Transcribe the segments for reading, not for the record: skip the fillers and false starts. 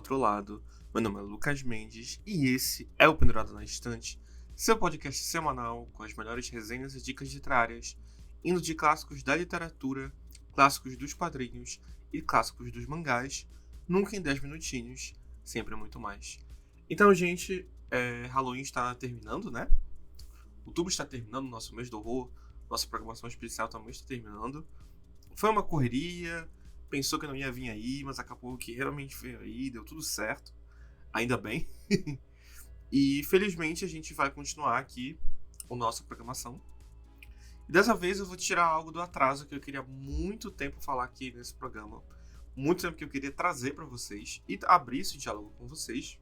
outro lado. Meu nome é Lucas Mendes e esse é o Pendurado na Estante, seu podcast semanal com as melhores resenhas e dicas literárias, indo de clássicos da literatura, clássicos dos quadrinhos e clássicos dos mangás, nunca em 10 minutinhos, sempre muito mais. Então, gente, Halloween está terminando, né? Outubro está terminando, nosso mês do horror, nossa programação especial também está terminando. Foi uma correria, pensou que não ia vir aí, mas acabou que realmente veio aí, deu tudo certo. Ainda bem. E felizmente a gente vai continuar aqui a nossa programação. E dessa vez eu vou tirar algo do atraso que eu queria há muito tempo falar aqui nesse programa. Muito tempo que eu queria trazer para vocês e abrir esse diálogo com vocês.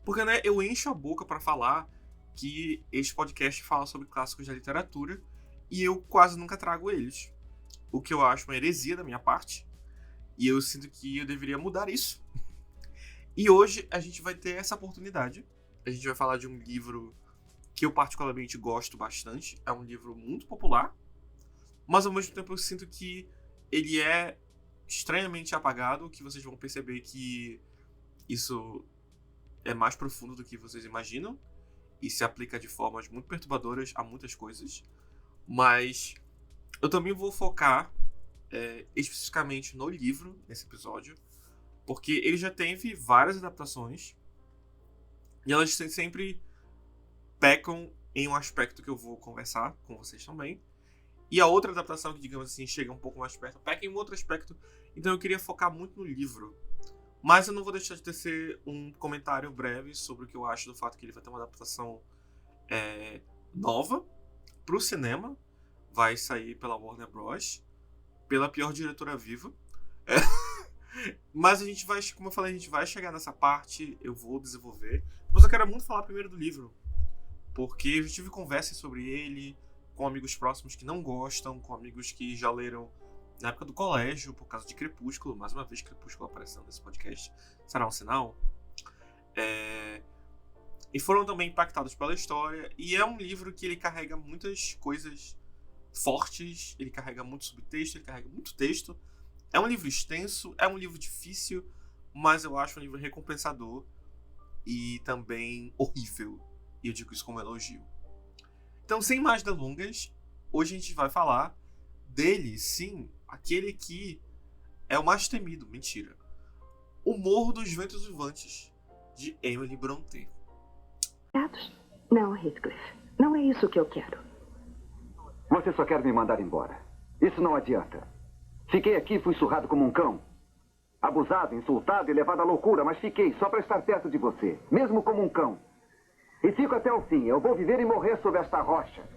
Porque, né, eu encho a boca para falar que este podcast fala sobre clássicos da literatura e eu quase nunca trago eles. O que eu acho uma heresia da minha parte. E eu sinto que eu deveria mudar isso. E hoje a gente vai ter essa oportunidade. A gente vai falar de um livro que eu particularmente gosto bastante. É um livro muito popular. Mas ao mesmo tempo eu sinto que ele é estranhamente apagado. Que vocês vão perceber que isso é mais profundo do que vocês imaginam. E se aplica de formas muito perturbadoras a muitas coisas. Mas eu também vou focar especificamente no livro, nesse episódio. Porque ele já teve várias adaptações. E elas sempre pecam em um aspecto que eu vou conversar com vocês também. E a outra adaptação que, digamos assim, chega um pouco mais perto, peca em um outro aspecto. Então eu queria focar muito no livro. Mas eu não vou deixar de tecer um comentário breve sobre o que eu acho do fato que ele vai ter uma adaptação nova pro cinema. Vai sair pela Warner Bros. Pela pior diretora viva. Mas a gente vai, como eu falei, a gente vai chegar nessa parte, eu vou desenvolver. Mas eu quero muito falar primeiro do livro. Porque eu já tive conversas sobre ele com amigos próximos que não gostam, com amigos que já leram na época do colégio, por causa de Crepúsculo. Mais uma vez, Crepúsculo aparecendo nesse podcast. Será um sinal? E foram também impactados pela história. E é um livro que ele carrega muitas coisas fortes, ele carrega muito subtexto, ele carrega muito texto. É um livro extenso, é um livro difícil, mas eu acho um livro recompensador e também horrível. E eu digo isso como elogio. Então, sem mais delongas, hoje a gente vai falar dele, sim, aquele que é o mais temido, mentira. O Morro dos Ventos Uivantes, de Emily Brontë. Não, Heathcliff, não é isso que eu quero. Você só quer me mandar embora. Isso não adianta. Fiquei aqui e fui surrado como um cão. Abusado, insultado e levado à loucura, mas fiquei só para estar perto de você, mesmo como um cão. E fico até o fim. Eu vou viver e morrer sob esta rocha.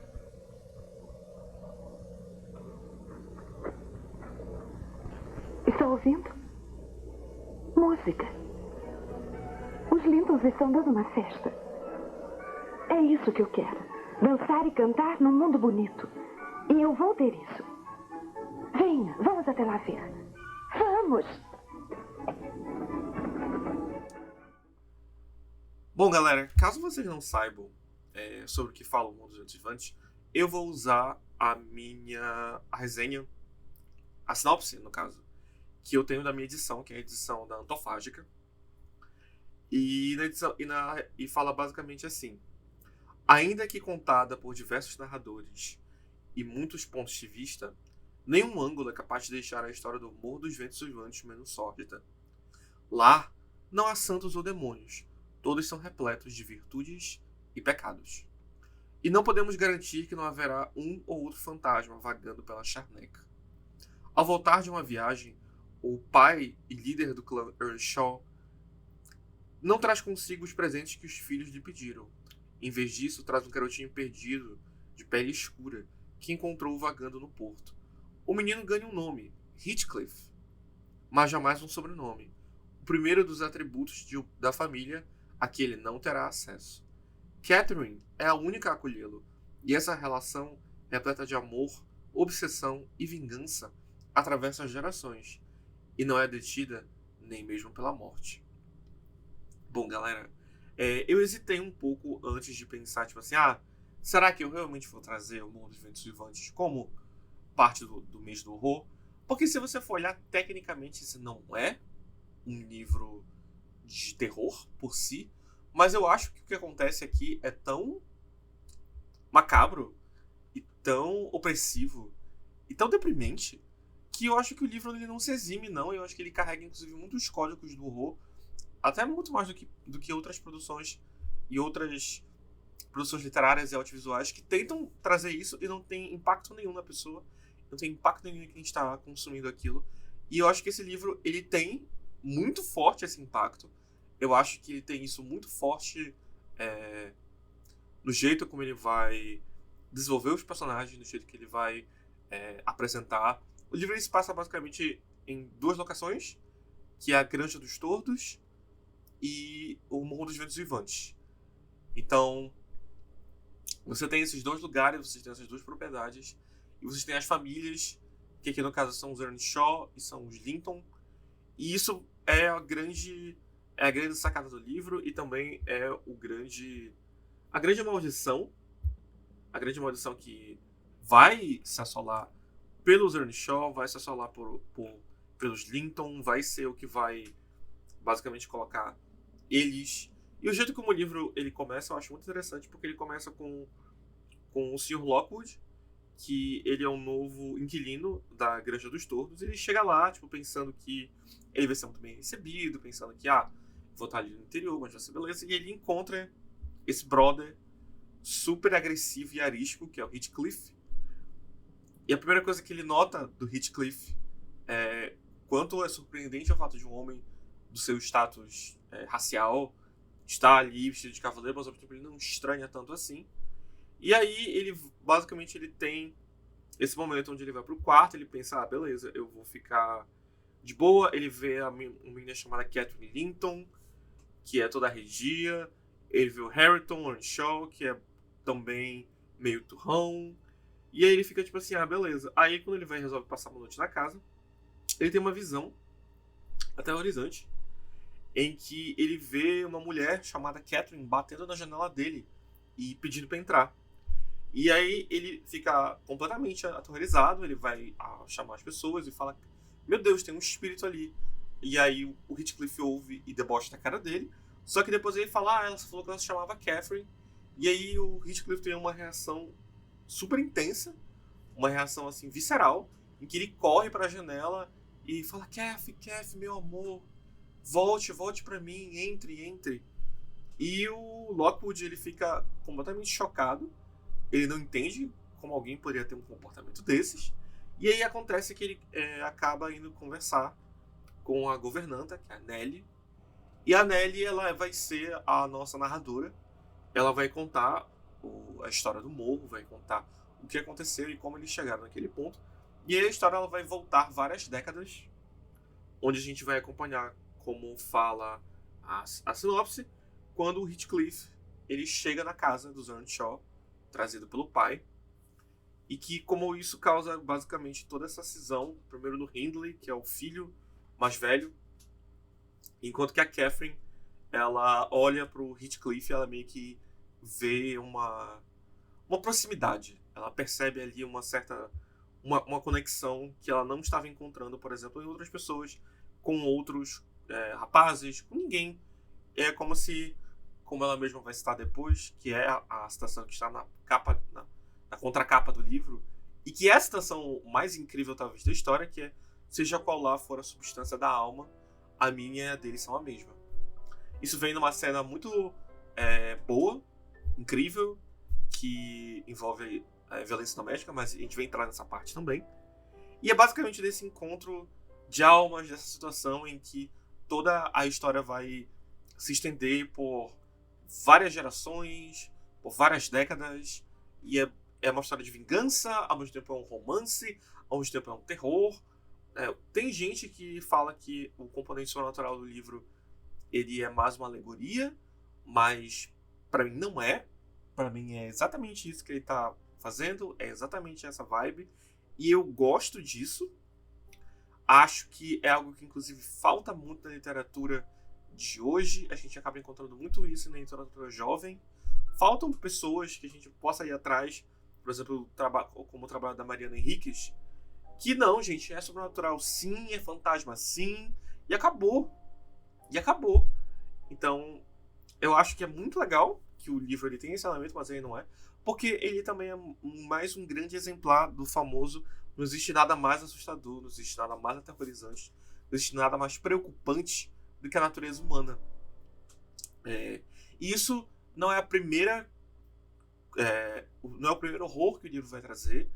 Está ouvindo? Música. Os lindos estão dando uma festa. É isso que eu quero. Dançar e cantar num mundo bonito. E eu vou ter isso. Venha, vamos até lá ver. Vamos! Bom, galera, caso vocês não saibam sobre o que fala o Mundo dos Ventos Uivantes, eu vou usar a resenha, a sinopse, no caso, que eu tenho da minha edição, que é a edição da Antofágica. E fala basicamente assim: ainda que contada por diversos narradores e muitos pontos de vista, nenhum ângulo é capaz de deixar a história do Morro dos Ventos Uivantes menos sórdida. Lá não há santos ou demônios, todos são repletos de virtudes e pecados. E não podemos garantir que não haverá um ou outro fantasma vagando pela charneca. Ao voltar de uma viagem, o pai e líder do clã Earnshaw não traz consigo os presentes que os filhos lhe pediram. Em vez disso, traz um garotinho perdido, de pele escura, que encontrou vagando no porto. O menino ganha um nome, Heathcliff, mas jamais um sobrenome. O primeiro dos atributos da família a que ele não terá acesso. Catherine é a única a acolhê-lo, e essa relação, repleta de amor, obsessão e vingança, atravessa as gerações, e não é detida nem mesmo pela morte. Bom, galera, eu hesitei um pouco antes de pensar, tipo assim, será que eu realmente vou trazer o Morro dos Ventos Uivantes como parte do mês do horror? Porque se você for olhar, tecnicamente, esse não é um livro de terror por si, mas eu acho que o que acontece aqui é tão macabro e tão opressivo e tão deprimente que eu acho que o livro ele não se exime, não. Eu acho que ele carrega, inclusive, muitos códigos do horror, até muito mais do que outras produções e outras produções literárias e audiovisuais que tentam trazer isso e não tem impacto nenhum na pessoa, não tem impacto nenhum em quem está consumindo aquilo. E eu acho que esse livro, ele tem muito forte esse impacto. Eu acho que ele tem isso muito forte no jeito como ele vai desenvolver os personagens, no jeito que ele vai apresentar. O livro ele se passa basicamente em 2 locações, que é a Granja dos Tordos e o Morro dos Ventos Vivantes. Então, você tem esses 2 lugares, você tem essas 2 propriedades, e você tem as famílias, que aqui no caso são os Earnshaw e são os Linton, e isso é a grande sacada do livro, e também é a grande maldição que vai se assolar pelos Earnshaw, vai se assolar pelos Linton, vai ser o que vai basicamente colocar eles. E o jeito como o livro ele começa eu acho muito interessante, porque ele começa com o Sr. Lockwood, que ele é um novo inquilino da Granja dos Tordos, e ele chega lá, tipo, pensando que ele vai ser muito bem recebido, pensando que, vou estar ali no interior, mas vai ser beleza, e ele encontra esse brother super agressivo e arisco, que é o Heathcliff. E a primeira coisa que ele nota do Heathcliff é quanto é surpreendente o fato de um homem do seu status racial estar ali vestido de cavaleiro, mas ao mesmo tempo ele não estranha tanto assim. E aí ele basicamente ele tem esse momento onde ele vai pro quarto, ele pensa, beleza, eu vou ficar de boa. Ele vê uma menina chamada Catherine Linton, que é toda arredia. Ele vê o Harrington Earnshaw, que é também meio turrão. E aí ele fica tipo assim, beleza. Aí quando ele resolve passar uma noite na casa, ele tem uma visão aterrorizante, em que ele vê uma mulher chamada Catherine batendo na janela dele e pedindo pra entrar. E aí ele fica completamente aterrorizado, ele vai chamar as pessoas e fala, meu Deus, tem um espírito ali. E aí o Heathcliff ouve e debocha na cara dele. Só que depois ele fala, ela falou que ela se chamava Catherine. E aí o Heathcliff tem uma reação super intensa, uma reação assim visceral, em que ele corre pra janela e fala, Kath, meu amor, volte pra mim, entre. E o Lockwood ele fica completamente chocado, ele não entende como alguém poderia ter um comportamento desses. E aí acontece que ele acaba indo conversar com a governanta, que é a Nellie. E a Nellie ela vai ser a nossa narradora. Ela vai contar a história do morro, vai contar o que aconteceu e como eles chegaram naquele ponto. E aí a história ela vai voltar várias décadas, onde a gente vai acompanhar como fala a sinopse, quando o Heathcliff ele chega na casa dos Earnshaw, trazido pelo pai, e que como isso causa basicamente toda essa cisão, primeiro no Hindley, que é o filho mais velho, enquanto que a Catherine ela olha pro Heathcliff e ela meio que vê uma proximidade, ela percebe ali uma certa uma conexão que ela não estava encontrando, por exemplo, em outras pessoas, com outros rapazes, com ninguém. É como ela mesma vai citar depois, que é a citação que está na contracapa do livro, e que é a citação mais incrível talvez da história, que é, seja qual lá for a substância da alma, a minha e a dele são a mesma. Isso vem numa cena muito boa, incrível, que envolve violência doméstica, mas a gente vai entrar nessa parte também. E é basicamente desse encontro de almas, dessa situação em que toda a história vai se estender por várias gerações, por várias décadas, e é uma história de vingança, ao mesmo tempo é um romance, ao mesmo tempo é um terror. Tem gente que fala que o componente sobrenatural do livro ele é mais uma alegoria, mas pra mim não é. Pra mim é exatamente isso que ele tá fazendo, é exatamente essa vibe, e eu gosto disso. Acho que é algo que inclusive falta muito na literatura de hoje, a gente acaba encontrando muito isso na literatura jovem. Faltam pessoas que a gente possa ir atrás, por exemplo, como o trabalho da Mariana Henriques, que não, gente, é sobrenatural sim, é fantasma sim, e acabou. Então, eu acho que é muito legal que o livro ele tem esse elemento, mas ele não é. Porque ele também é mais um grande exemplar do famoso não existe nada mais assustador, não existe nada mais aterrorizante, não existe nada mais preocupante do que a natureza humana. E isso não é a primeira... não é o primeiro horror que o livro vai trazer.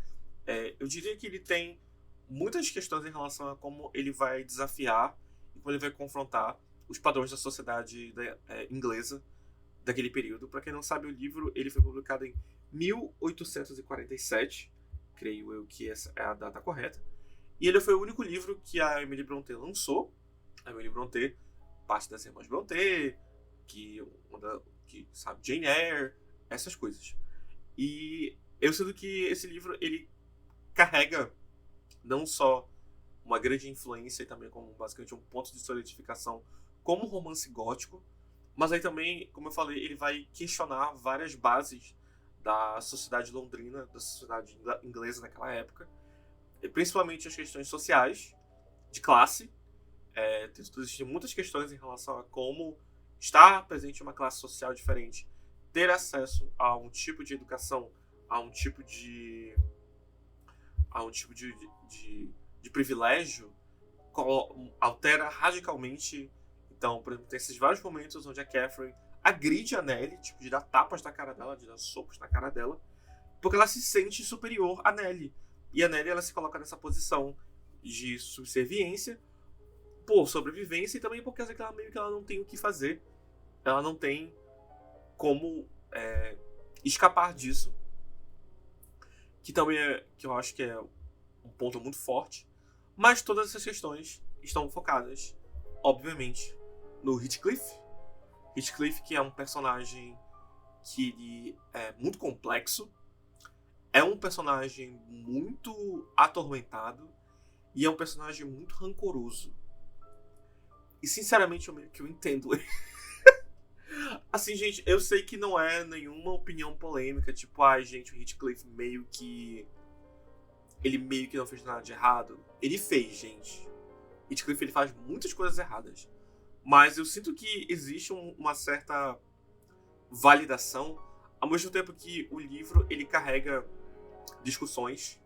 Eu diria que ele tem muitas questões em relação a como ele vai desafiar e como ele vai confrontar os padrões da sociedade inglesa daquele período. Para quem não sabe, o livro ele foi publicado em 1847, creio eu que essa é a data correta, e ele foi o único livro que a Emily Brontë lançou. A Emily Brontë, parte das Irmãs Brontë, que sabe, Jane Eyre, essas coisas. E eu sinto que esse livro ele carrega não só uma grande influência e também como basicamente um ponto de solidificação como romance gótico, mas aí também, como eu falei, ele vai questionar várias bases da sociedade londrina, da sociedade inglesa naquela época, e principalmente as questões sociais, de classe. Existem muitas questões em relação a como estar presente em uma classe social diferente, ter acesso a um tipo de educação, a um tipo de privilégio, altera radicalmente. Então, por exemplo, tem esses vários momentos onde a Catherine agride a Nellie, tipo, de dar tapas na cara dela, de dar socos na cara dela, porque ela se sente superior a Nellie. E a Nellie, ela se coloca nessa posição de subserviência, por sobrevivência, e também porque ela meio que ela não tem o que fazer. Ela não tem como escapar disso. Que também que eu acho que é um ponto muito forte. Mas todas essas questões estão focadas, obviamente, no Heathcliff. Heathcliff, que é um personagem que ele é muito complexo, é um personagem muito atormentado e é um personagem muito rancoroso. E sinceramente eu entendo ele. Assim, gente, eu sei que não é nenhuma opinião polêmica, tipo, gente, o Heathcliff ele meio que não fez nada de errado. Ele fez, gente. Heathcliff ele faz muitas coisas erradas. Mas eu sinto que existe uma certa validação, ao mesmo tempo que o livro ele carrega discussões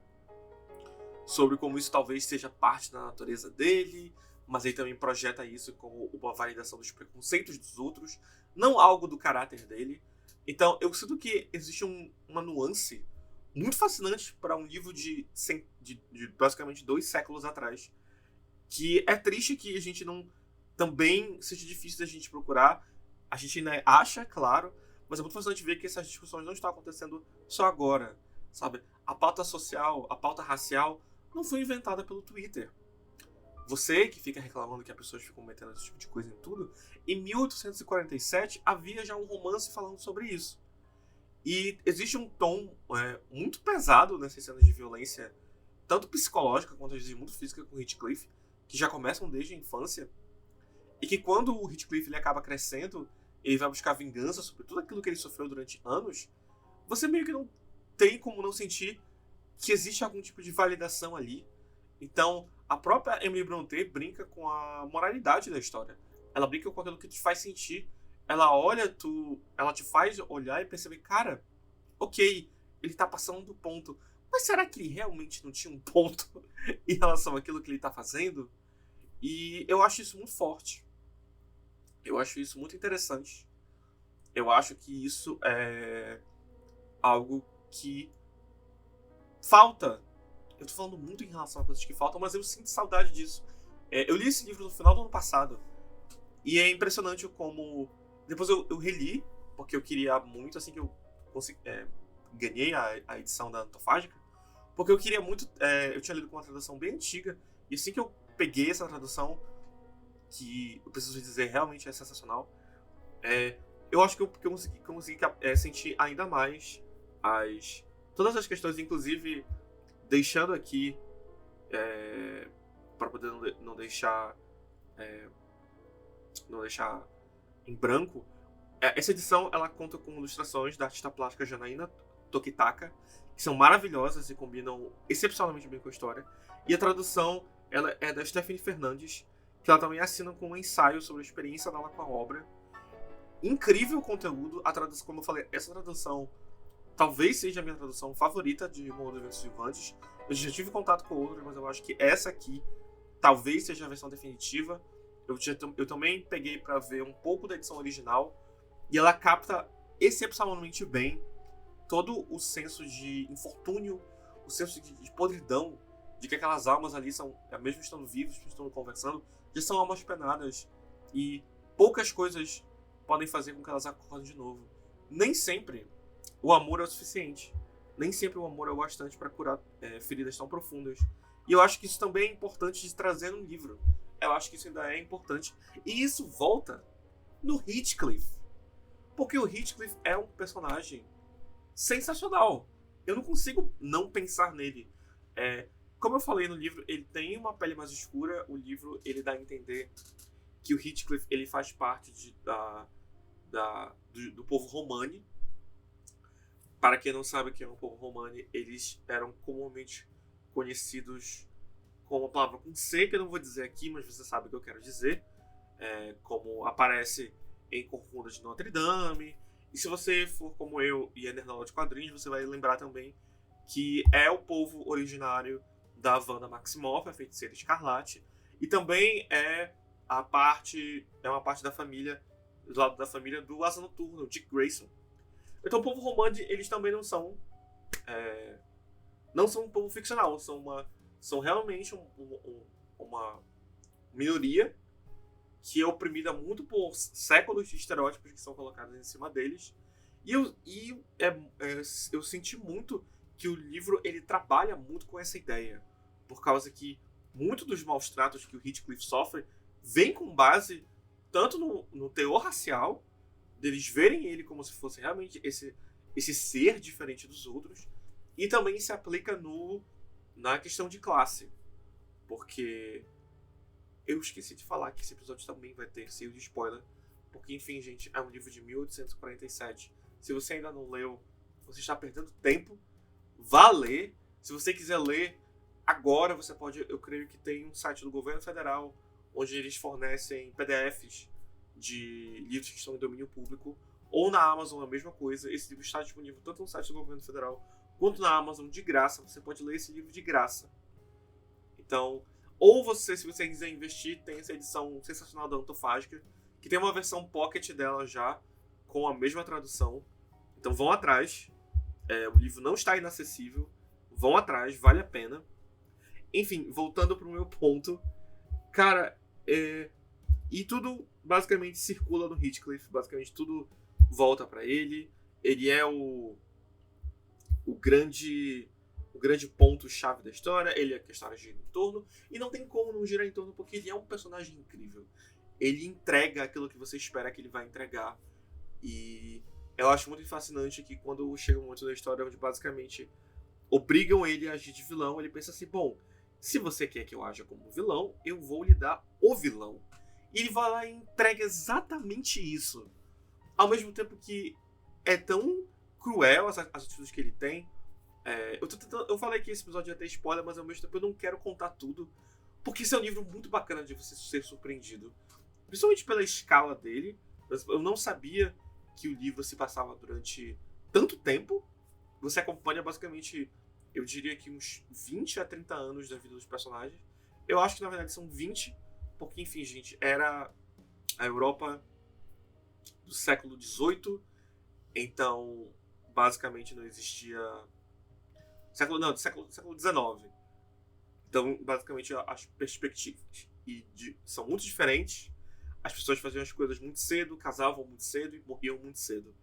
sobre como isso talvez seja parte da natureza dele, mas ele também projeta isso como uma validação dos preconceitos dos outros, não algo do caráter dele. Então eu sinto que existe uma nuance muito fascinante para um livro de basicamente 2 séculos atrás, que é triste que a gente não... Também seja difícil da gente procurar. A gente ainda acha, claro, mas é muito fascinante ver que essas discussões não estão acontecendo só agora, sabe? A pauta social, a pauta racial não foi inventada pelo Twitter. Você que fica reclamando que as pessoas ficam metendo esse tipo de coisa em tudo, em 1847 havia já um romance falando sobre isso. E existe um tom muito pesado nessas cenas de violência, tanto psicológica quanto às vezes muito física, com Heathcliff, que já começam desde a infância. E que quando o Heathcliff ele acaba crescendo, ele vai buscar vingança sobre tudo aquilo que ele sofreu durante anos, você meio que não tem como não sentir que existe algum tipo de validação ali. Então, a própria Emily Brontë brinca com a moralidade da história. Ela brinca com aquilo que te faz sentir. Ela te faz olhar e perceber, cara, ok, ele tá passando do ponto. Mas será que ele realmente não tinha um ponto em relação àquilo que ele tá fazendo? E eu acho isso muito forte. Eu acho isso muito interessante. Eu acho que isso é algo que falta. Eu tô falando muito em relação a coisas que faltam, mas eu sinto saudade disso. Eu li esse livro no final do ano passado. E é impressionante como... Depois eu reli, porque eu queria muito, assim que eu ganhei a edição da Antofágica, porque eu queria muito... eu tinha lido com uma tradução bem antiga, e assim que eu peguei essa tradução, que eu preciso dizer realmente é sensacional, eu acho que eu consegui sentir ainda mais todas as questões, inclusive deixando aqui para poder não deixar em branco. Essa edição ela conta com ilustrações da artista plástica Janaína Tokitaka, que são maravilhosas e combinam excepcionalmente bem com a história. E a tradução ela é da Stephanie Fernandes, que ela também assina com um ensaio sobre a experiência dela com a obra. incrível conteúdo. A tradução, como eu falei, essa tradução talvez seja a minha tradução favorita de Morro Ventos Vivantes. Eu já tive contato com outras, mas eu acho que essa aqui talvez seja a versão definitiva. Eu também peguei para ver um pouco da edição original e ela capta excepcionalmente bem todo o senso de infortúnio, o senso de podridão, de que aquelas almas ali são, mesmo estando vivos, estando conversando, já são almas penadas e poucas coisas podem fazer com que elas acordem de novo. Nem sempre o amor é o suficiente. Nem sempre o amor é o bastante para curar feridas tão profundas. E eu acho que isso também é importante de trazer no livro. Eu acho que isso ainda é importante. E isso volta no Heathcliff. Porque o Heathcliff é um personagem sensacional. Eu não consigo não pensar nele. Como eu falei no livro, ele tem uma pele mais escura. O livro ele dá a entender que o Heathcliff ele faz parte do povo Romani. Para quem não sabe o que é o povo Romani, eles eram comumente conhecidos com uma palavra com C, que eu não vou dizer aqui, mas você sabe o que eu quero dizer. Como aparece em Corcunda de Notre Dame. E se você for como eu e é nerdola de quadrinhos, você vai lembrar também que é o povo originário da Wanda Maximoff, a Feiticeira Escarlate. E também é uma parte da família, do lado da família do Asa Noturna, o Dick Grayson. Então o povo Romani, eles também não são um povo ficcional, são realmente uma minoria que é oprimida muito por séculos de estereótipos que são colocados em cima deles. E eu senti muito que o livro ele trabalha muito com essa ideia, por causa que muito dos maus tratos que o Heathcliff sofre vem com base tanto no teor racial, deles verem ele como se fosse realmente esse ser diferente dos outros, e também se aplica na questão de classe. Porque eu esqueci de falar que esse episódio também vai ter cheio de spoiler, porque enfim, gente, é um livro de 1847. Se você ainda não leu, você está perdendo tempo. Vá ler. Se você quiser ler agora, você pode, eu creio que tem um site do governo federal onde eles fornecem PDFs de livros que estão em domínio público, ou na Amazon a mesma coisa. Esse livro está disponível tanto no site do governo federal quanto na Amazon de graça. Você pode ler esse livro de graça. Então, ou você, se você quiser investir, tem essa edição sensacional da Antofágica, que tem uma versão pocket dela já, com a mesma tradução. Então vão atrás. O livro não está inacessível. Vão atrás, vale a pena. Enfim, voltando pro meu ponto. Cara, e tudo basicamente circula no Heathcliff. Basicamente tudo volta pra ele. Ele é o grande ponto-chave da história. Ele é que a história gira em torno. E não tem como não girar em torno, porque ele é um personagem incrível. Ele entrega aquilo que você espera que ele vai entregar. E eu acho muito fascinante que quando chega um momento da história onde basicamente obrigam ele a agir de vilão, ele pensa assim, bom, se você quer que eu aja como vilão, eu vou lhe dar o vilão. E ele vai lá e entrega exatamente isso. Ao mesmo tempo que é tão cruel as atitudes que ele tem. Eu falei que esse episódio ia ter spoiler, mas ao mesmo tempo eu não quero contar tudo, porque esse é um livro muito bacana de você ser surpreendido. Principalmente pela escala dele. Eu não sabia que o livro se passava durante tanto tempo. Você acompanha basicamente, eu diria que uns 20 a 30 anos da vida dos personagens. Eu acho que na verdade são 20, porque enfim, gente, era a Europa do século XVIII, então basicamente não existia... século XIX. Então, basicamente, as perspectivas são muito diferentes. As pessoas faziam as coisas muito cedo, casavam muito cedo e morriam muito cedo.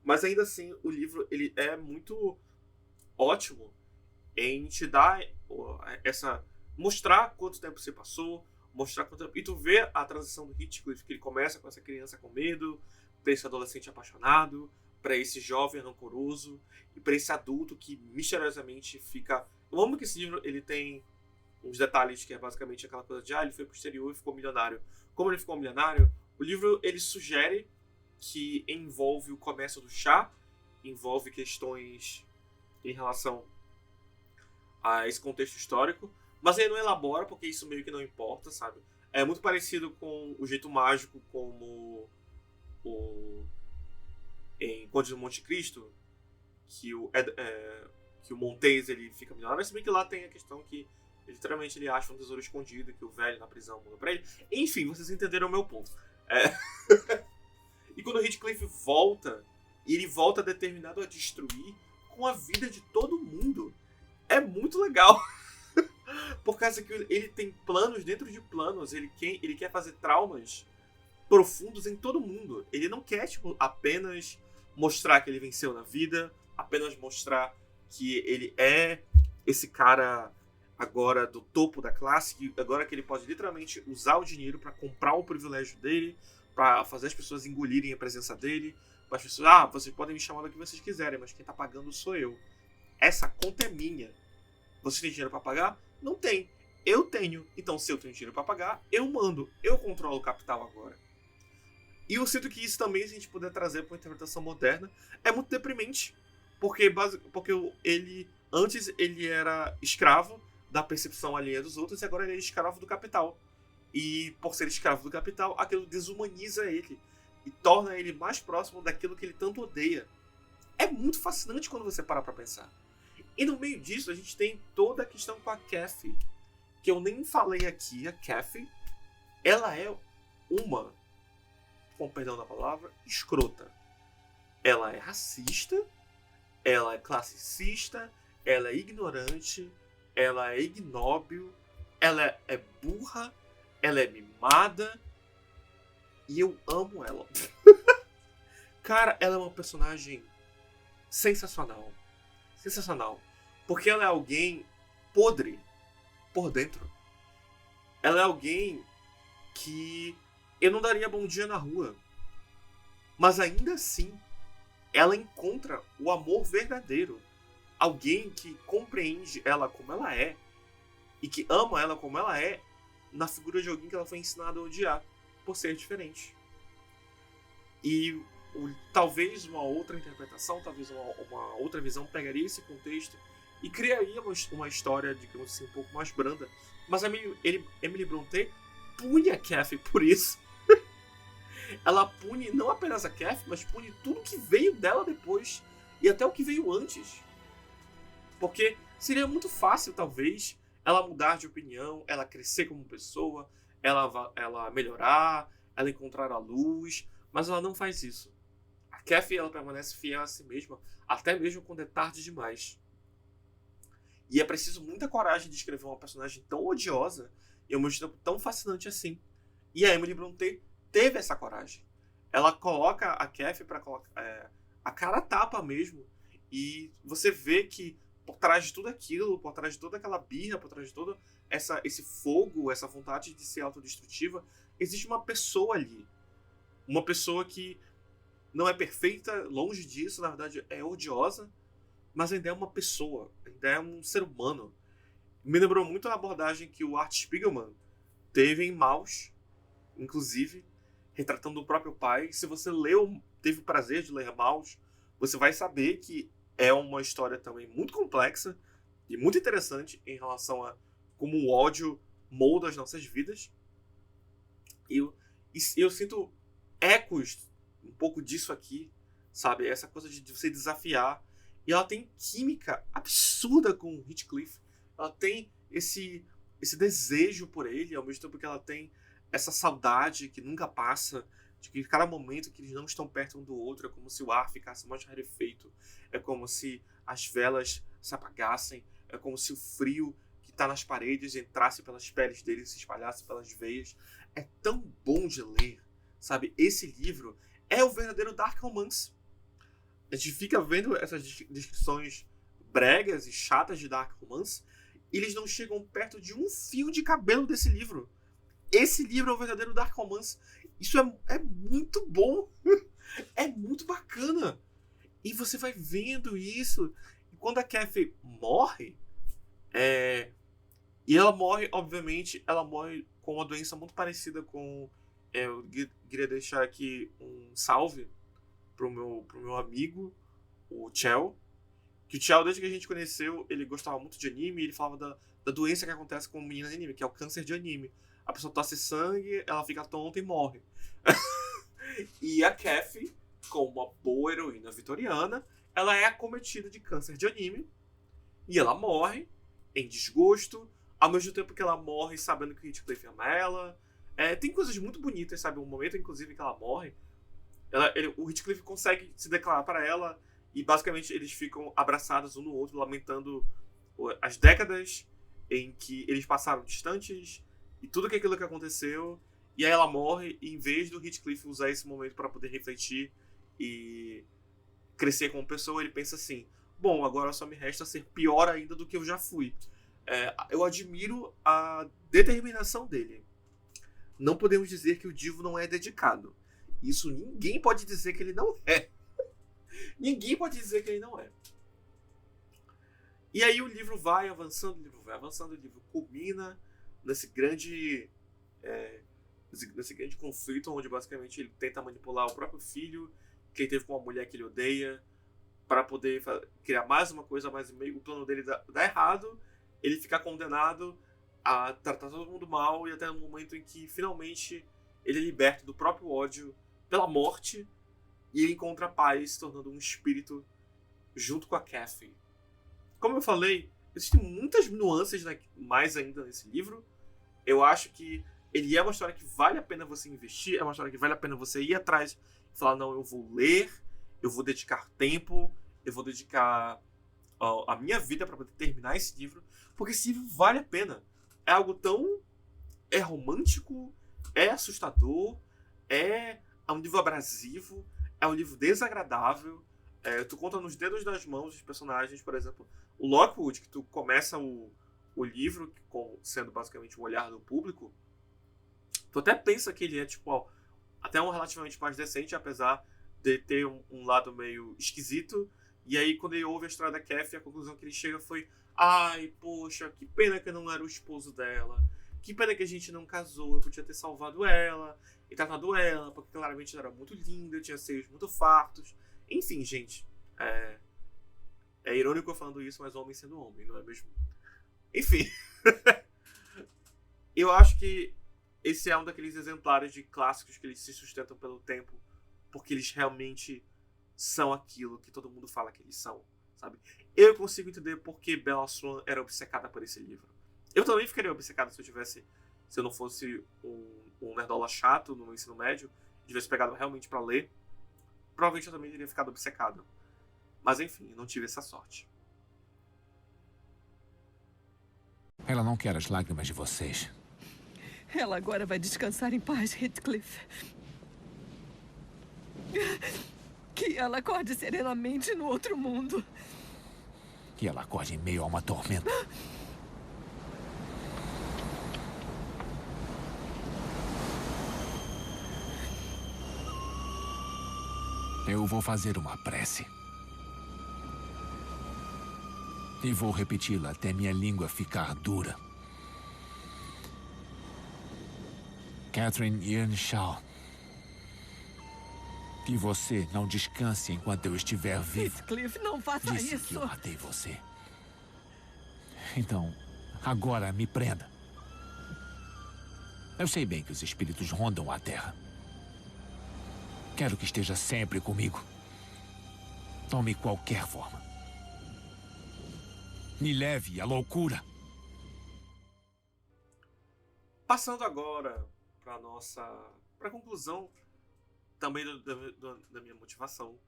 Mas ainda assim, o livro ele é muito ótimo em te dar mostrar quanto tempo você passou, mostrar quanto tempo... E tu vê a transição do Heathcliff, que ele começa com essa criança com medo, pra esse adolescente apaixonado, pra esse jovem rancoroso, e pra esse adulto que misteriosamente fica... Eu amo que esse livro ele tem uns detalhes que é basicamente aquela coisa de ele foi pro exterior e ficou milionário. Como ele ficou milionário, o livro ele sugere que envolve o comércio do chá, envolve questões em relação a esse contexto histórico, mas ele não elabora, porque isso meio que não importa, sabe? É muito parecido com o jeito mágico como em Conde do Monte Cristo, que o Montez ele fica milionário, se bem que lá tem a questão que literalmente ele acha um tesouro escondido que o velho na prisão manda pra ele. Enfim, vocês entenderam o meu ponto. E quando o Heathcliff volta, ele volta determinado a destruir com a vida de todo mundo. É muito legal. Por causa que ele tem planos dentro de planos. Ele quer fazer traumas profundos em todo mundo. Ele não quer, tipo, apenas mostrar que ele venceu na vida, apenas mostrar que ele é esse cara agora do topo da classe, que agora que ele pode literalmente usar o dinheiro para comprar o privilégio dele, para fazer as pessoas engolirem a presença dele, para as pessoas, vocês podem me chamar do que vocês quiserem, mas quem tá pagando sou eu. Essa conta é minha. Vocês têm dinheiro para pagar? Não tem. Eu tenho. Então, se eu tenho dinheiro para pagar, eu mando. Eu controlo o capital agora. E eu sinto que isso também, se a gente puder trazer para uma interpretação moderna, é muito deprimente. Porque antes ele era escravo da percepção alheia dos outros e agora ele é escravo do capital. E por ser escravo do capital, aquilo desumaniza ele e torna ele mais próximo daquilo que ele tanto odeia. É muito fascinante quando você para pra pensar. E no meio disso, a gente tem toda a questão com a Kathy, que eu nem falei aqui. A Kathy, ela é uma, com perdão da palavra, escrota. Ela é racista, ela é classicista, ela é ignorante, ela é ignóbil, ela é burra, ela é mimada, e eu amo ela. Cara, ela é uma personagem sensacional. Sensacional. Porque ela é alguém podre por dentro. Ela é alguém que eu não daria bom dia na rua. Mas ainda assim, ela encontra o amor verdadeiro. Alguém que compreende ela como ela é e que ama ela como ela é na figura de alguém que ela foi ensinada a odiar por ser diferente. E talvez uma outra interpretação, talvez uma outra visão pegaria esse contexto e criaria uma história, digamos assim, um pouco mais branda. Mas Emily Brontë pune a Kathy por isso. Ela pune não apenas a Kathy, mas pune tudo que veio dela depois e até o que veio antes. Porque seria muito fácil, talvez, ela mudar de opinião, ela crescer como pessoa, ela melhorar, ela encontrar a luz, mas ela não faz isso. A Kathy, ela permanece fiel a si mesma, até mesmo quando é tarde demais. E é preciso muita coragem de escrever uma personagem tão odiosa e ao mesmo tempo tão fascinante assim. E a Emily Brontë teve essa coragem. Ela coloca a Kathy para a cara a tapa mesmo. E você vê que por trás de tudo aquilo, por trás de toda aquela birra, por trás de todo esse fogo, essa vontade de ser autodestrutiva, existe uma pessoa ali. Uma pessoa que não é perfeita, longe disso, na verdade é odiosa, mas ainda é uma pessoa, ainda é um ser humano. Me lembrou muito a abordagem que o Art Spiegelman teve em Maus, inclusive, retratando o próprio pai. Se você teve o prazer de ler Maus, você vai saber que é uma história também muito complexa e muito interessante em relação a como o ódio molda as nossas vidas. E eu sinto ecos um pouco disso aqui, sabe? Essa coisa de você desafiar. E ela tem química absurda com o Heathcliff. Ela tem esse desejo por ele, ao mesmo tempo que ela tem essa saudade que nunca passa, de que cada momento que eles não estão perto um do outro é como se o ar ficasse mais rarefeito, é como se as velas se apagassem, é como se o frio que está nas paredes entrasse pelas peles deles e se espalhasse pelas veias. É tão bom de ler, sabe? Esse livro é o verdadeiro dark romance. A gente fica vendo essas descrições bregas e chatas de dark romance e eles não chegam perto de um fio de cabelo desse livro. Esse livro é o verdadeiro dark romance. Isso é muito bom. É muito bacana. E você vai vendo isso. E quando a Kathy morre, e ela morre, obviamente, ela morre com uma doença muito parecida com... eu queria deixar aqui um salve pro meu amigo, o Chell. Que o Chell, desde que a gente conheceu, ele gostava muito de anime. E ele falava da doença que acontece com meninas de anime, que é o câncer de anime. A pessoa tosse sangue, ela fica tonta e morre. E a Kathy, como uma boa heroína vitoriana, ela é acometida de câncer de anime. E ela morre em desgosto, ao mesmo tempo que ela morre sabendo que o Heathcliff ama ela. Tem coisas muito bonitas, sabe? Um momento, inclusive, que ela morre, o Heathcliff consegue se declarar para ela e, basicamente, eles ficam abraçados um no outro, lamentando as décadas em que eles passaram distantes e tudo aquilo que aconteceu. E aí ela morre e, em vez do Heathcliff usar esse momento para poder refletir e crescer como pessoa, ele pensa assim: bom, agora só me resta ser pior ainda do que eu já fui. Eu admiro a determinação dele. Não podemos dizer que o Divo não é dedicado. Isso ninguém pode dizer que ele não é. Ninguém pode dizer que ele não é. E aí o livro vai avançando, o livro culmina nesse grande conflito onde basicamente ele tenta manipular o próprio filho que ele teve com uma mulher que ele odeia para poder criar mais uma coisa, mas o plano dele dá errado, ele fica condenado a tratar todo mundo mal e até no momento em que finalmente ele é liberto do próprio ódio pela morte e ele encontra a paz, se tornando um espírito junto com a Kathy. Como eu falei, existem muitas nuances mais ainda nesse livro. Eu acho que ele é uma história que vale a pena você investir, é uma história que vale a pena você ir atrás e falar: não, eu vou ler, eu vou dedicar tempo, eu vou dedicar a minha vida para poder terminar esse livro, porque esse livro vale a pena. É algo tão romântico, é assustador, é um livro abrasivo, é um livro desagradável. Tu conta nos dedos das mãos os personagens, por exemplo, o Lockwood, que tu começa o livro sendo basicamente o olhar do público, tu até pensa que ele é até um relativamente mais decente, apesar de ter um lado meio esquisito. E aí, quando ele ouve a história da Kathy, a conclusão que ele chega foi: ai, poxa, que pena que eu não era o esposo dela. Que pena que a gente não casou. Eu podia ter salvado ela e tratado ela, porque claramente ela era muito linda, tinha seios muito fartos. Enfim, gente, é irônico eu falando isso, mas homem sendo homem, não é mesmo? Enfim. Eu acho que esse é um daqueles exemplares de clássicos que eles se sustentam pelo tempo, porque eles realmente são aquilo que todo mundo fala que eles são, sabe? Eu consigo entender por que Bella Swan era obcecada por esse livro. Eu também ficaria obcecado se eu não fosse um nerdola chato no ensino médio, tivesse pegado realmente pra ler. Provavelmente eu também teria ficado obcecado. Mas enfim, não tive essa sorte. Ela não quer as lágrimas de vocês. Ela agora vai descansar em paz, Heathcliff. Que ela acorde serenamente no outro mundo. Que ela acorde em meio a uma tormenta. Eu vou fazer uma prece. E vou repeti-la até minha língua ficar dura. Catherine Earnshaw. Que você não descanse enquanto eu estiver vivo. Heathcliff, não faça Disse isso. que eu matei você. Então, agora me prenda. Eu sei bem que os espíritos rondam a Terra. Quero que esteja sempre comigo. Tome qualquer forma. Me leve à loucura. Passando agora para a conclusão também da minha motivação,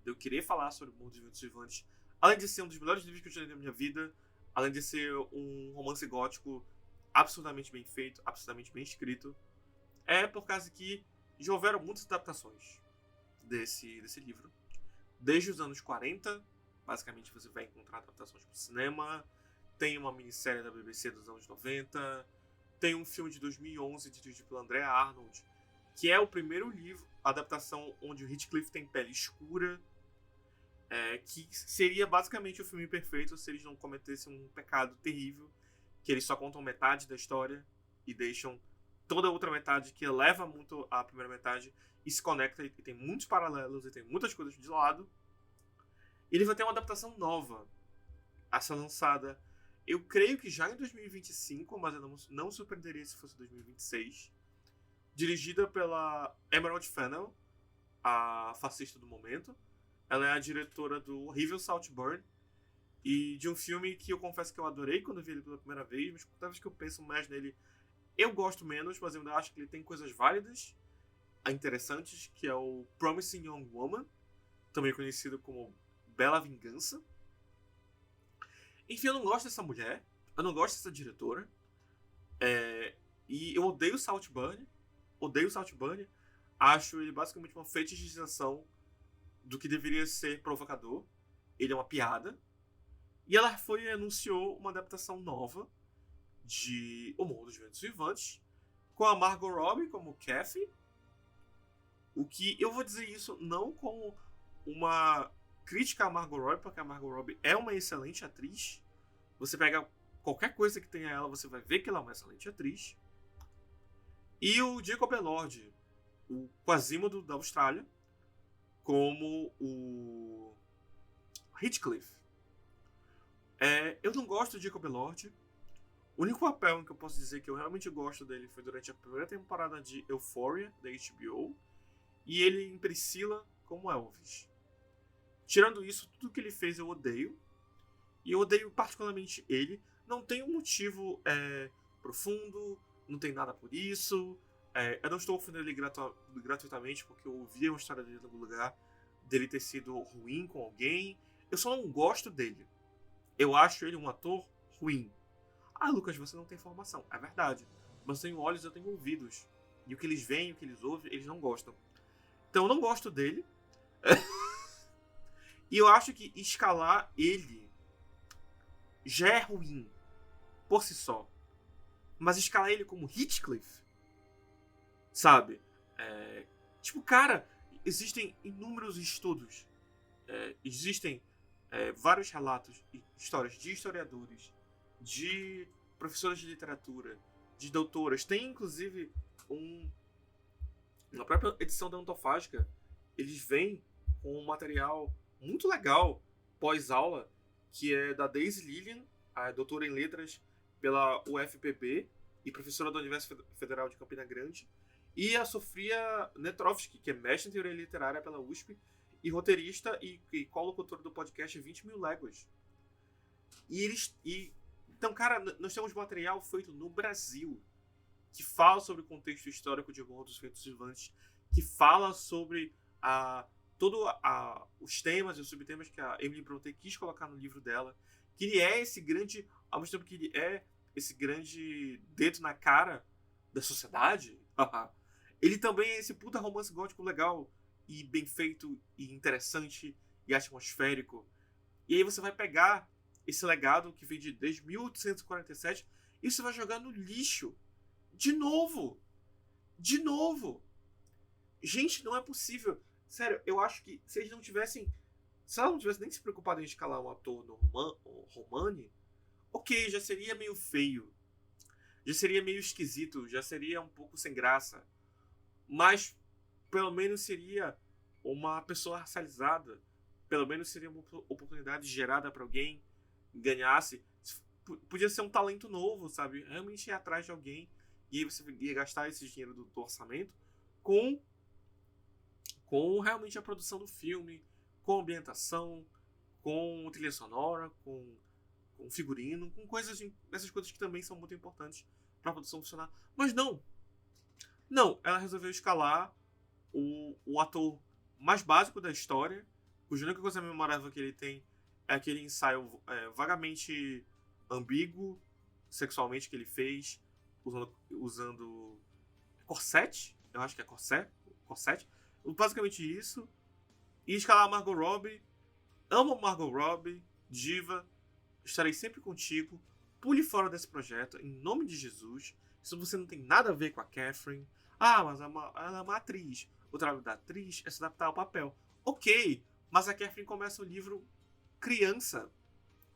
de eu querer falar sobre o Mundo dos Ventos Vivantes, além de ser um dos melhores livros que eu já li na minha vida, além de ser um romance gótico absurdamente bem feito, absurdamente bem escrito, é por causa que já houveram muitas adaptações desse livro. Desde os anos 40, basicamente você vai encontrar adaptações para o cinema, tem uma minissérie da BBC dos anos 90, tem um filme de 2011 dirigido pelo Andrea Arnold, que é o primeiro livro, adaptação onde o Heathcliff tem pele escura, que seria basicamente o filme perfeito se eles não cometessem um pecado terrível, que eles só contam metade da história e deixam toda a outra metade que eleva muito a primeira metade e se conecta e tem muitos paralelos e tem muitas coisas de lado. Ele vai ter uma adaptação nova a ser lançada, eu creio que já em 2025, mas eu não surpreenderia se fosse 2026, dirigida pela Emerald Fennell, a fascista do momento. Ela é a diretora do horrível Saltburn. E de um filme que eu confesso que eu adorei quando eu vi ele pela primeira vez, mas cada vez que eu penso mais nele, eu gosto menos, mas eu ainda acho que ele tem coisas válidas, interessantes, que é o Promising Young Woman, também conhecido como Bela Vingança. Enfim, eu não gosto dessa mulher, eu não gosto dessa diretora, e eu odeio Saltburn, acho ele basicamente uma fetichização do que deveria ser provocador. Ele é uma piada. E ela anunciou uma adaptação nova de O Morro dos Ventos Vivantes, com a Margot Robbie como Kathy. O que eu vou dizer isso não como uma crítica à Margot Robbie, porque a Margot Robbie é uma excelente atriz. Você pega qualquer coisa que tenha ela, você vai ver que ela é uma excelente atriz. E o Jacob Elord, o Quasimodo da Austrália, como o Heathcliff. Eu não gosto do Jacob Elord. O único papel em que eu posso dizer que eu realmente gosto dele foi durante a primeira temporada de Euphoria, da HBO, e ele em Priscila como Elvis. Tirando isso, tudo que ele fez eu odeio. E eu odeio particularmente ele. Não tem um motivo profundo, não tem nada por isso. Eu não estou ofendendo ele gratuitamente, porque eu ouvi uma história dele em algum lugar, dele ter sido ruim com alguém. Eu só não gosto dele. Eu acho ele um ator ruim. Ah, Lucas, você não tem formação. É verdade. Mas eu tenho olhos, eu tenho ouvidos. E o que eles veem, o que eles ouvem, eles não gostam. Então eu não gosto dele. E eu acho que escalar ele já é ruim por si só. Mas escalar ele como Heathcliff, sabe? Cara, existem inúmeros estudos. Existem vários relatos e histórias de historiadores, de professores de literatura, de doutoras. Tem inclusive na própria edição da Antofágica, eles vêm com um material muito legal pós-aula, que é da Daisy Lillian, a doutora em letras pela UFPB e professora da Universidade Federal de Campina Grande, e a Sofia Netrovski, que é mestre em teoria literária pela USP e roteirista e co-locutora do podcast 20 Mil Léguas. Então, cara, nós temos material feito no Brasil que fala sobre o contexto histórico de Morro dos Ventos Vivantes, que fala sobre os temas e os subtemas que a Emily Brontë quis colocar no livro dela, que ele é esse grande, ao mesmo tempo que ele é esse grande dedo na cara da sociedade, ele também é esse puta romance gótico legal e bem feito e interessante e atmosférico. E aí você vai pegar esse legado que vem desde 1847 e você vai jogar no lixo. De novo! Gente, não é possível. Sério, eu acho que se eles não tivessem... Se ela não tivesse nem se preocupado em escalar um ator no Romani, ok, já seria meio feio. Já seria meio esquisito. Já seria um pouco sem graça. Mas, pelo menos seria uma pessoa racializada. Pelo menos seria uma oportunidade gerada para alguém ganhasse. Podia ser um talento novo, sabe? Realmente ir atrás de alguém. E aí você ia gastar esse dinheiro do orçamento com realmente a produção do filme, com ambientação, com trilha sonora, com figurino, com essas coisas que também são muito importantes para a produção funcionar. Mas não, ela resolveu escalar o ator mais básico da história, cuja única coisa memorável que ele tem é aquele ensaio vagamente ambíguo sexualmente que ele fez, usando corsete, eu acho que é corsete, basicamente isso, e escalar a Margot Robbie. Amo Margot Robbie, diva, estarei sempre contigo, pule fora desse projeto, em nome de Jesus. Se você não tem nada a ver com a Catherine, mas ela é uma atriz, o trabalho da atriz é se adaptar ao papel. Ok, mas a Catherine começa o livro criança,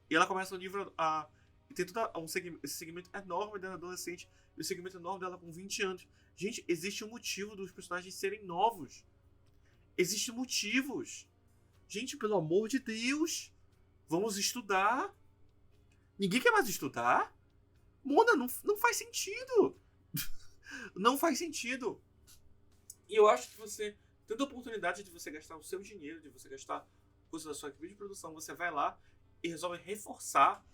e ela começa o livro e tem todo esse segmento enorme dela adolescente, e o segmento enorme dela com 20 anos. Gente, existe um motivo dos personagens serem novos. Existem motivos. Gente, pelo amor de Deus, vamos estudar. Ninguém quer mais estudar? Mona, não faz sentido. Não faz sentido. E eu acho que você tendo a oportunidade de você gastar o seu dinheiro, de você gastar coisas da sua equipe de produção, você vai lá e resolve reforçar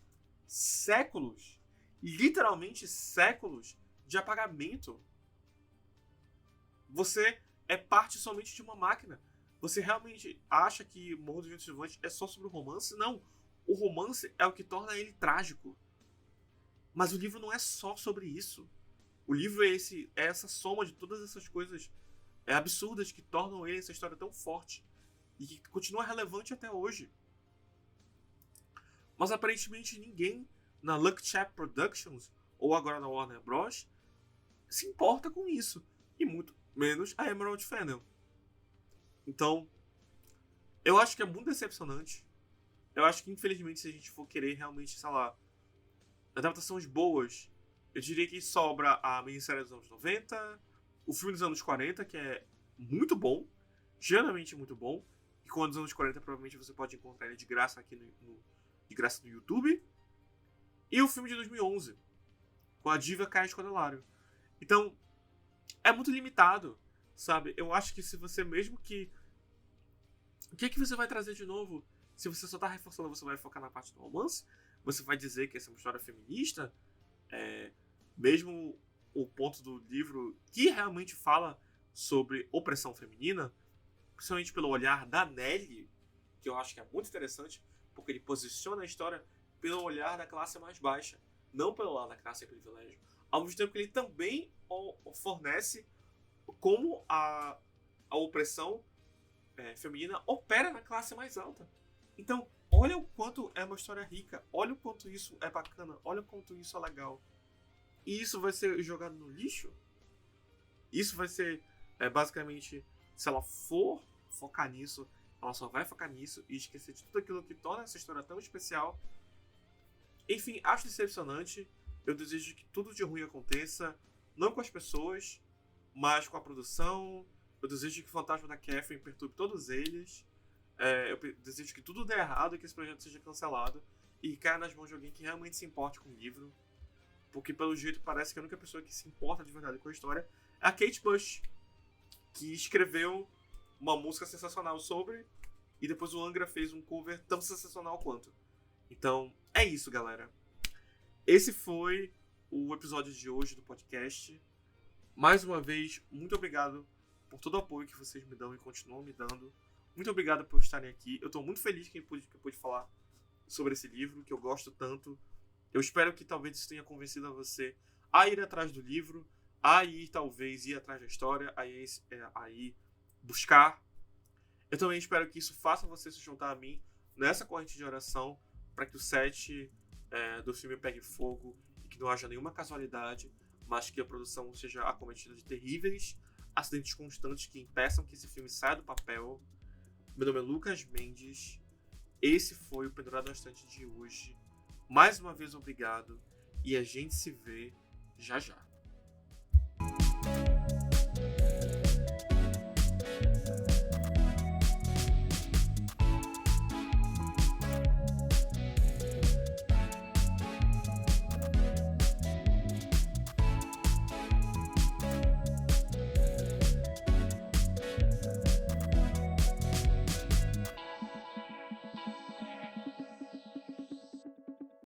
séculos, literalmente séculos, de apagamento. Você é parte somente de uma máquina. Você realmente acha que Morro dos Ventos Vivantes é só sobre o romance? Não. O romance é o que torna ele trágico. Mas o livro não é só sobre isso. O livro é essa soma de todas essas coisas absurdas que tornam ele essa história tão forte e que continua relevante até hoje. Mas aparentemente ninguém na Luck Chap Productions ou agora na Warner Bros. Se importa com isso. E muito menos a Emerald Fennell. Então, eu acho que é muito decepcionante. Eu acho que, infelizmente, se a gente for querer realmente, sei lá, adaptações boas, eu diria que sobra a minissérie dos anos 90, o filme dos anos 40, que é muito bom, geralmente muito bom, e com os anos 40 provavelmente você pode encontrar ele de graça aqui de graça no YouTube, e o filme de 2011, com a diva Caia Escodelário. Então, é muito limitado, sabe? Eu acho que se você mesmo que... O que é que você vai trazer de novo? Se você só tá reforçando, você vai focar na parte do romance? Você vai dizer que essa é uma história feminista? Mesmo o ponto do livro que realmente fala sobre opressão feminina, principalmente pelo olhar da Nelly, que eu acho que é muito interessante, porque ele posiciona a história pelo olhar da classe mais baixa, não pelo lado da classe e privilégio. Ao mesmo tempo que ele também fornece como a opressão feminina opera na classe mais alta. Então, olha o quanto é uma história rica, olha o quanto isso é bacana, olha o quanto isso é legal. E isso vai ser jogado no lixo? Isso vai ser, basicamente, se ela for focar nisso, ela só vai focar nisso e esquecer de tudo aquilo que torna essa história tão especial. Enfim, acho decepcionante. Eu desejo que tudo de ruim aconteça, não com as pessoas, mas com a produção. Eu desejo que o fantasma da Catherine perturbe todos eles. Eu desejo que tudo dê errado e que esse projeto seja cancelado e caia nas mãos de alguém que realmente se importe com o livro. Porque, pelo jeito, parece que a única pessoa que se importa de verdade com a história é a Kate Bush, que escreveu uma música sensacional sobre, e depois o Angra fez um cover tão sensacional quanto. Então, é isso, galera. Esse foi o episódio de hoje do podcast. Mais uma vez, muito obrigado por todo o apoio que vocês me dão e continuam me dando. Muito obrigado por estarem aqui. Eu estou muito feliz que eu pude falar sobre esse livro, que eu gosto tanto. Eu espero que talvez isso tenha convencido a você a ir atrás do livro, a ir talvez ir atrás da história, a ir buscar. Eu também espero que isso faça você se juntar a mim nessa corrente de oração para que o set do filme pegue fogo e que não haja nenhuma casualidade, mas que a produção seja acometida de terríveis acidentes constantes que impeçam que esse filme saia do papel. Meu nome é Lucas Mendes. Esse foi o Pendurado na Estante de hoje. Mais uma vez, obrigado. E a gente se vê já já.